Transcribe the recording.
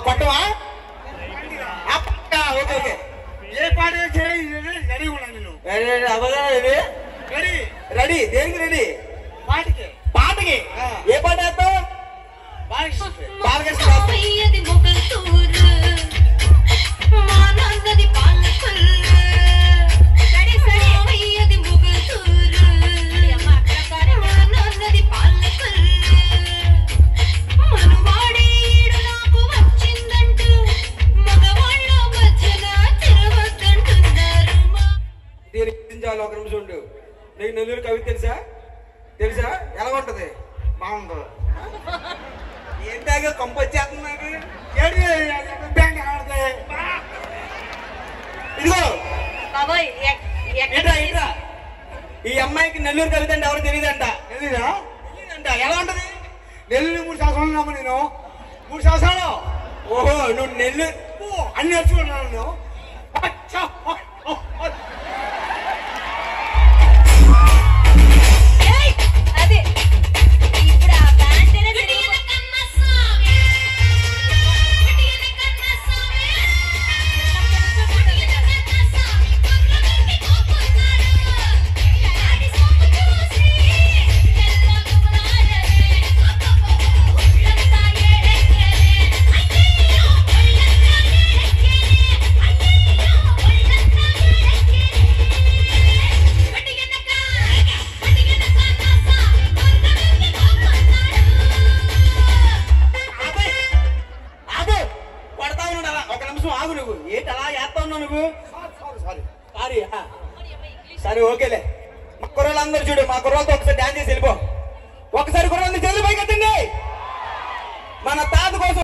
కొట్టవా? Okay okay. ఏ పాట ready ఉన్నా నేను. రెడీ రెడీ దేనికి రెడీ? పాటకి. పాటకి ఏ పాట వేస్తావు? బాలకృష్ణ ఒక నిమిషం ఉండు. నీకు నెల్లూరు కవి తెలుసా? తెలుసా? ఎలా ఉంటది? బాగుంటుంది. ఏంటాగా కంపు వచ్చేస్తుంది నాకు. ఇదిగో ఇట్రా. ఈ అమ్మాయికి నెల్లూరు కవిత అంటే ఎవరు తెలియదంట. తెలీదా? తెలియదంట. ఎలా ఉంటది? నెల్లూరు 3 సంవత్సరాలు ఉన్నాము నేను. 3 సంవత్సరాలు. ఓహో నువ్వు నెల్లూరు అన్ని నేర్చుకున్నాను నేను. ఆగు నువ్వు. ఏంటి అలా చేస్తా ఉన్నావు నువ్వు? సారీ సరే ఓకేలే. మా కుర్రోళ్ళందరూ చూడు, మా కుర్రోళ్ళతో ఒకసారి డాన్స్ చేసి వెళ్ళిపో. ఒకసారి కుర్రోళ్ళని చెల్లి పైకి ఎత్తండి. మన తాత కోసం